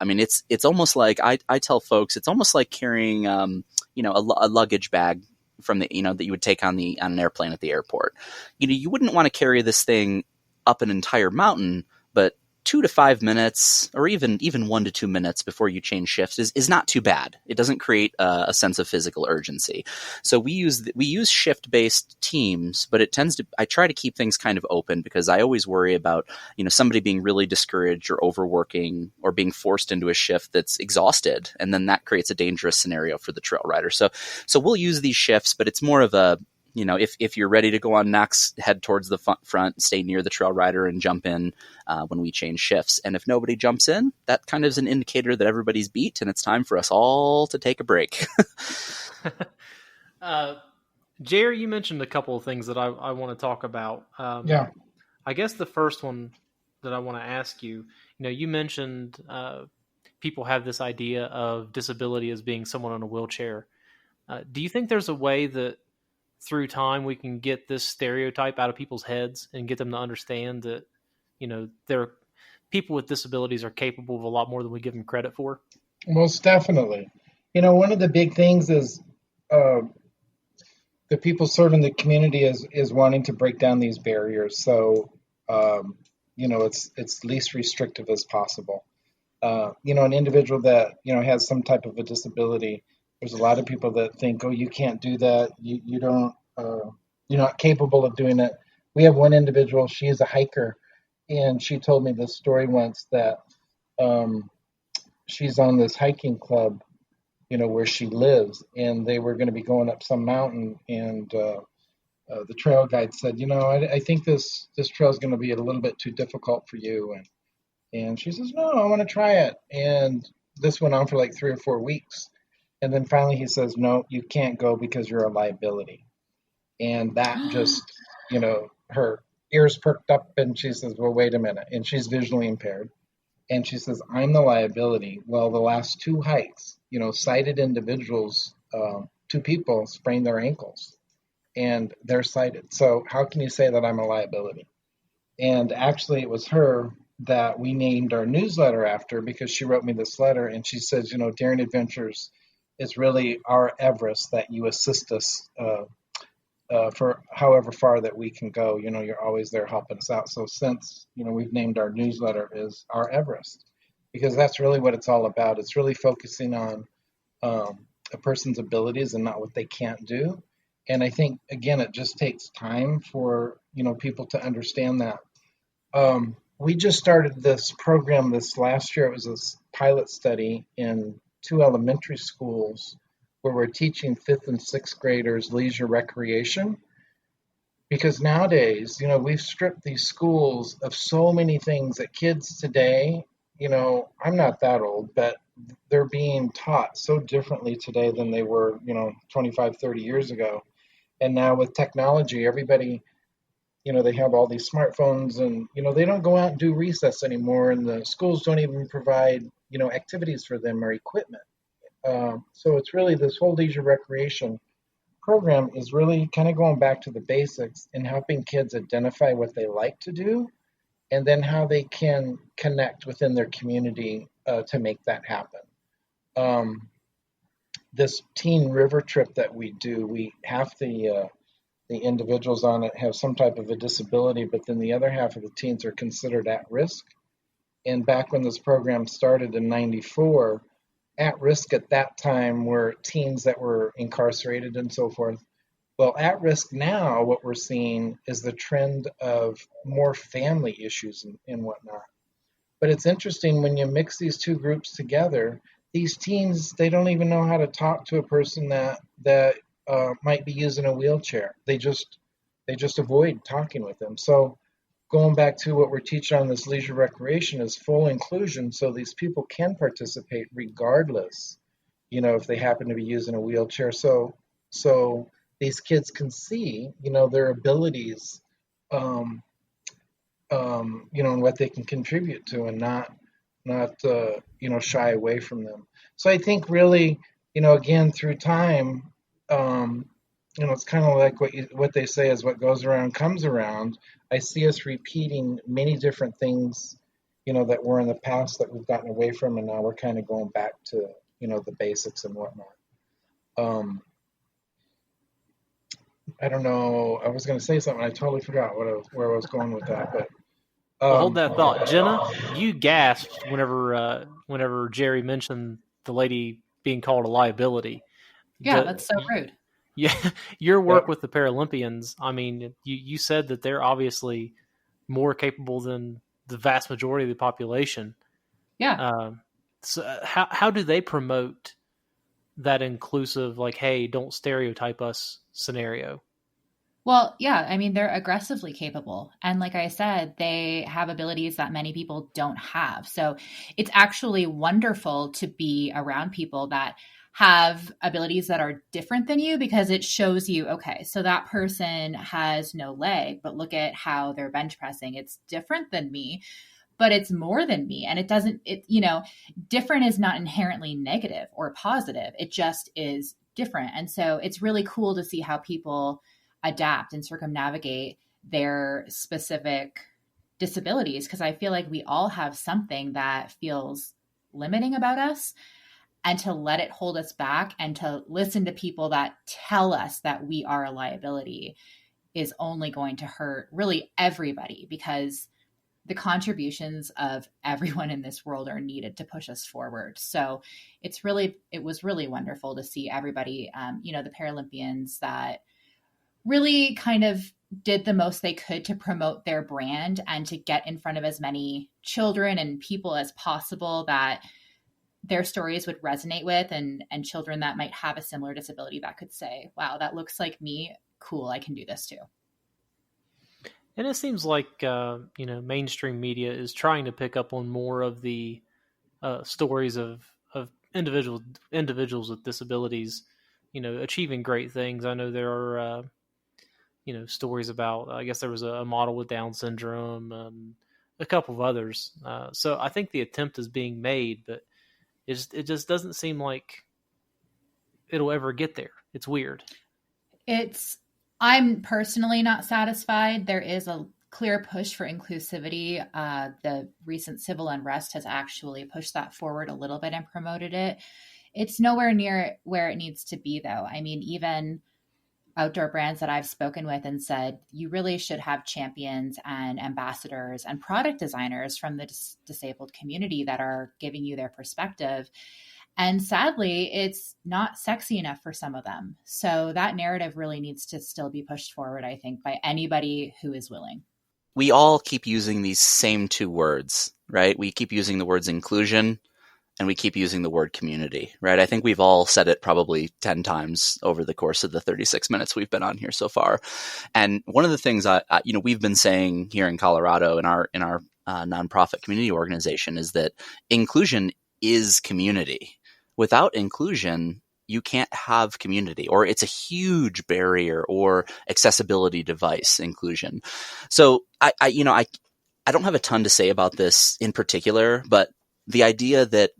I mean, it's almost like I tell folks it's almost like carrying a luggage bag from the that you would take on an airplane at the airport. You wouldn't want to carry this thing up an entire mountain, but 2 to 5 minutes, or even 1 to 2 minutes before you change shifts is not too bad. It doesn't create a sense of physical urgency. So we use shift based teams, but I try to keep things kind of open because I always worry about somebody being really discouraged or overworking or being forced into a shift that's exhausted, and then that creates a dangerous scenario for the trail rider. So we'll use these shifts, but it's more of a if you're ready to go on next, head towards the front, stay near the trail rider, and jump in when we change shifts. And if nobody jumps in, that kind of is an indicator that everybody's beat, and it's time for us all to take a break. Jerry, you mentioned a couple of things that I want to talk about. Yeah. I guess the first one that I want to ask you, you mentioned people have this idea of disability as being someone in a wheelchair. Do you think there's a way that through time we can get this stereotype out of people's heads and get them to understand that, people with disabilities are capable of a lot more than we give them credit for? Most definitely. One of the big things is the people serving the community is wanting to break down these barriers. So, it's least restrictive as possible. An individual that, has some type of a disability, there's a lot of people that think, oh, you can't do that. You don't, you're not capable of doing it. We have one individual, she is a hiker, and she told me this story once that she's on this hiking club, where she lives, and they were going to be going up some mountain, and the trail guide said, I think this trail is going to be a little bit too difficult for you. And she says, no, I want to try it. And this went on for like 3 or 4 weeks. And then finally he says, no, you can't go because you're a liability. And that just, her ears perked up, and she says, well, wait a minute. And she's visually impaired. And she says, I'm the liability. Well, the last 2 hikes, sighted individuals, 2 people sprained their ankles, and they're sighted. So how can you say that I'm a liability? And actually it was her that we named our newsletter after, because she wrote me this letter, and she says, Daring Adventures is really our Everest, that you assist us for however far that we can go. You're always there helping us out. So since, we've named our newsletter as our Everest, because that's really what it's all about. It's really focusing on a person's abilities and not what they can't do. And I think, again, it just takes time for, people to understand that. We just started this program this last year. It was a pilot study in 2 elementary schools where we're teaching 5th and 6th graders leisure recreation. Because nowadays, we've stripped these schools of so many things that kids today, I'm not that old, but they're being taught so differently today than they were, 25, 30 years ago. And now with technology, everybody, they have all these smartphones, and, they don't go out and do recess anymore, and the schools don't even provide, activities for them or equipment. So it's really this whole leisure recreation program is really kind of going back to the basics and helping kids identify what they like to do, and then how they can connect within their community to make that happen. This teen river trip that we do, we half the individuals on it have some type of a disability, but then the other half of the teens are considered at risk. And back when this program started in '94, at risk at that time were teens that were incarcerated and so forth. Well, at risk now, what we're seeing is the trend of more family issues and whatnot. But it's interesting when you mix these 2 groups together, these teens, they don't even know how to talk to a person that might be using a wheelchair. They just avoid talking with them. So going back to what we're teaching on this leisure recreation is full inclusion, so these people can participate regardless, if they happen to be using a wheelchair. So these kids can see, their abilities, and what they can contribute to, and not shy away from them. So I think really, again, through time, it's kind of like what they say is what goes around comes around. I see us repeating many different things that were in the past that we've gotten away from, and now we're kind of going back to, the basics and whatnot. Um, I don't know. I was going to say something. I totally forgot where I was going with that. But Well, hold that thought, Jenna. You gasped whenever Jerry mentioned the lady being called a liability. Yeah, that's so rude. Yeah, your work with the Paralympians. I mean, you said that they're obviously more capable than the vast majority of the population. Yeah. So how do they promote that inclusive, like, hey, don't stereotype us scenario? Well, yeah, I mean, they're aggressively capable. And like I said, they have abilities that many people don't have. So it's actually wonderful to be around people that have abilities that are different than you, because it shows you, okay, so that person has no leg, but look at how they're bench pressing. It's different than me, but it's more than me. And different is not inherently negative or positive. It just is different. And so it's really cool to see how people adapt and circumnavigate their specific disabilities, because I feel like we all have something that feels limiting about us, and to let it hold us back and to listen to people that tell us that we are a liability is only going to hurt really everybody, because the contributions of everyone in this world are needed to push us forward. So it was really wonderful to see everybody, the Paralympians that really kind of did the most they could to promote their brand and to get in front of as many children and people as possible that their stories would resonate with, and children that might have a similar disability that could say, wow, that looks like me. Cool. I can do this too. And it seems like, mainstream media is trying to pick up on more of the stories of individuals with disabilities, achieving great things. I know there are, stories about, I guess there was a model with Down syndrome and a couple of others. So I think the attempt is being made, but it just doesn't seem like it'll ever get there. It's weird. I'm personally not satisfied. There is a clear push for inclusivity. The recent civil unrest has actually pushed that forward a little bit and promoted it. It's nowhere near where it needs to be, though. I mean, even outdoor brands that I've spoken with and said, you really should have champions and ambassadors and product designers from the disabled community that are giving you their perspective. And sadly, it's not sexy enough for some of them. So that narrative really needs to still be pushed forward, I think, by anybody who is willing. We all keep using these same two words, right? We keep using the words inclusion and we keep using the word community, right? I think we've all said it probably 10 times over the course of the 36 minutes we've been on here so far. And one of the things we've been saying here in Colorado in our nonprofit community organization is that inclusion is community. Without inclusion, you can't have community, or it's a huge barrier or accessibility device inclusion. So I don't have a ton to say about this in particular, but the idea that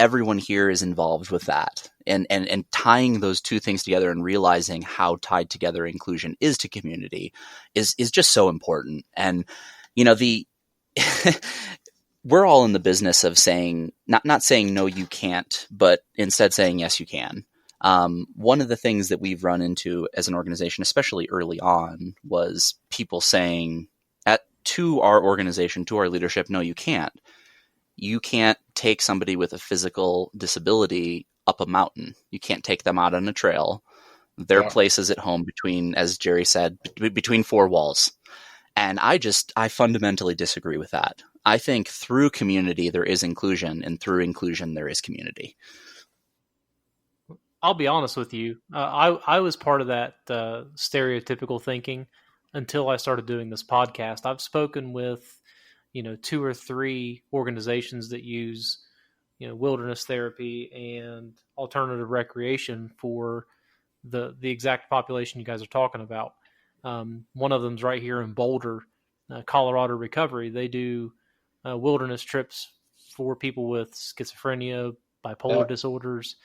everyone here is involved with that and tying those two things together and realizing how tied together inclusion is to community is just so important. And, we're all in the business of saying, not saying, no, you can't, but instead saying, yes, you can. One of the things that we've run into as an organization, especially early on, was people saying to our organization, to our leadership, no, you can't. You can't take somebody with a physical disability up a mountain. You can't take them out on a trail. Their place is at home between, as Jerry said, between four walls. And I fundamentally disagree with that. I think through community, there is inclusion, and through inclusion, there is community. I'll be honest with you. I was part of that stereotypical thinking until I started doing this podcast. I've spoken with, 2 or 3 organizations that use, wilderness therapy and alternative recreation for the exact population you guys are talking about. One of them's right here in Boulder, Colorado Recovery. They do wilderness trips for people with schizophrenia, bipolar disorders,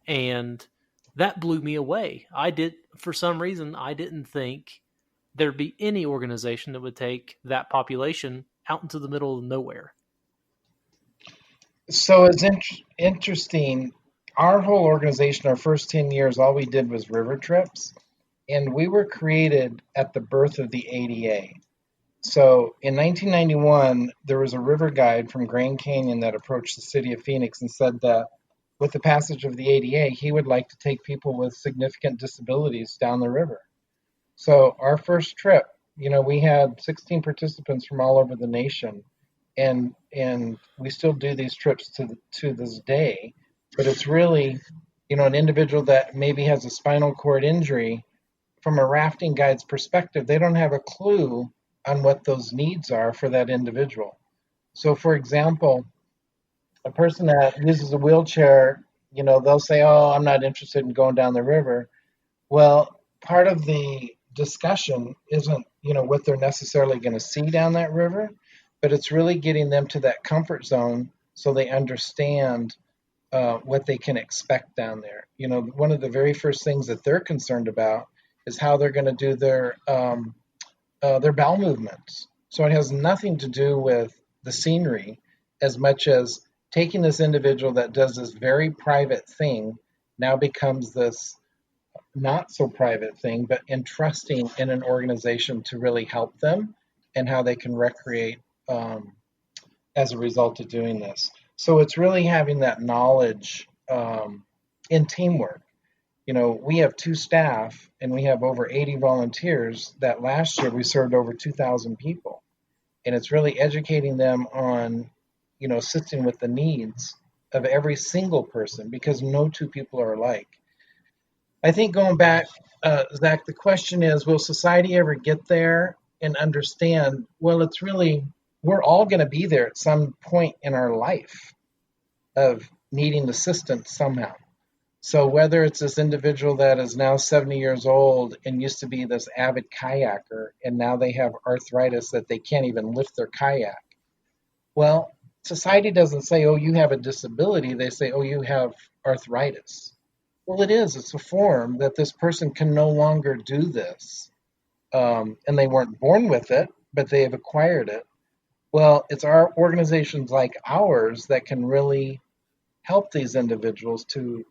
and that blew me away. For some reason, I didn't think there'd be any organization that would take that population out into the middle of nowhere. So it's interesting. Our whole organization, our first 10 years, all we did was river trips, and we were created at the birth of the ADA. So in 1991, there was a river guide from Grand Canyon that approached the city of Phoenix and said that with the passage of the ADA, he would like to take people with significant disabilities down the river. So our first trip, we had 16 participants from all over the nation, and we still do these trips to this day. But it's really, an individual that maybe has a spinal cord injury. From a rafting guide's perspective, they don't have a clue on what those needs are for that individual. So, for example, a person that uses a wheelchair, they'll say, "Oh, I'm not interested in going down the river." Well, part of the discussion isn't, what they're necessarily going to see down that river, but it's really getting them to that comfort zone so they understand what they can expect down there. One of the very first things that they're concerned about is how they're going to do their bowel movements. So it has nothing to do with the scenery as much as taking this individual that does this very private thing now becomes this not so private thing, but entrusting in an organization to really help them and how they can recreate as a result of doing this. So it's really having that knowledge in teamwork. We have 2 staff and we have over 80 volunteers that last year we served over 2,000 people. And it's really educating them on, assisting with the needs of every single person because no 2 people are alike. I think going back, Zach, the question is, will society ever get there and understand, well, it's really, we're all going to be there at some point in our life of needing assistance somehow. So whether it's this individual that is now 70 years old and used to be this avid kayaker, and now they have arthritis that they can't even lift their kayak. Well, society doesn't say, "Oh, you have a disability." They say, "Oh, you have arthritis." Well, it's a form that this person can no longer do this. And they weren't born with it, but they have acquired it. Well, it's our organizations like ours that can really help these individuals to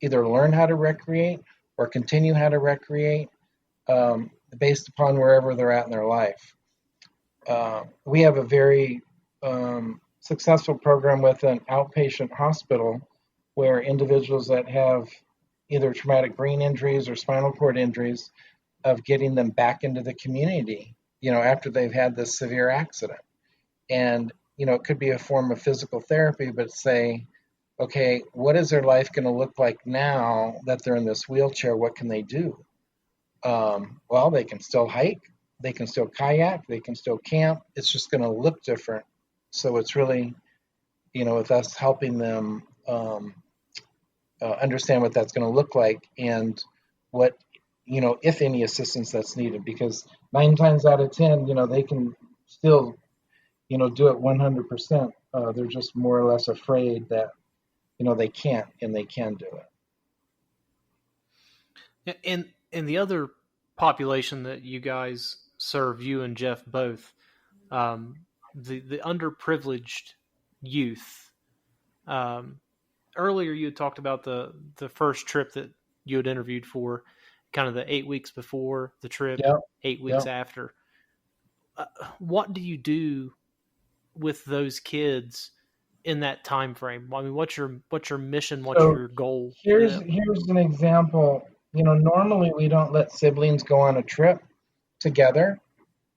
either learn how to recreate or continue how to recreate based upon wherever they're at in their life. We have a very successful program with an outpatient hospital where individuals that have either traumatic brain injuries or spinal cord injuries of getting them back into the community, after they've had this severe accident. And, it could be a form of physical therapy, but say, okay, what is their life going to look like now that they're in this wheelchair? What can they do? Well, they can still hike, they can still kayak, they can still camp. It's just going to look different. So it's really, with us helping them understand what that's going to look like and what, if any assistance that's needed. Because 9 times out of 10, they can still, do it 100%. They're just more or less afraid that they can't, and they can do it. And the other population that you guys serve, you and Jeff both, the underprivileged youth. Earlier you had talked about the first trip that you had interviewed for, kind of the 8 weeks before the trip, Yep. 8 weeks after. What do you do with those kids in that time frame? I mean, what's your mission? What's your goal? Here's an example. Normally we don't let siblings go on a trip together.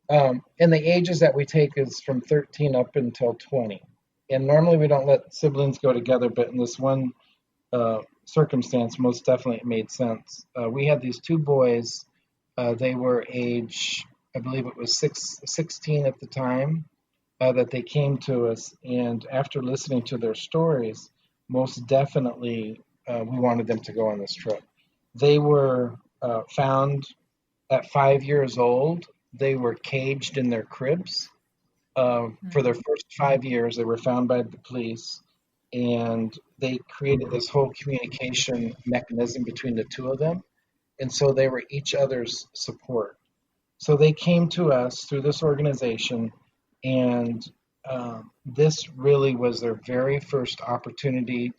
And the ages that we take is from 13 up until 20. And normally we don't let siblings go together, but in this one circumstance, most definitely it made sense. We had these 2 boys. They were age, I believe it was 16 at the time. That they came to us, and after listening to their stories, most definitely we wanted them to go on this trip. They were found at 5 years old. They were caged in their cribs. For their first 5 years, they were found by the police, and they created this whole communication mechanism between the 2 of them, and so they were each other's support. So they came to us through this organization, and this really was their very first opportunity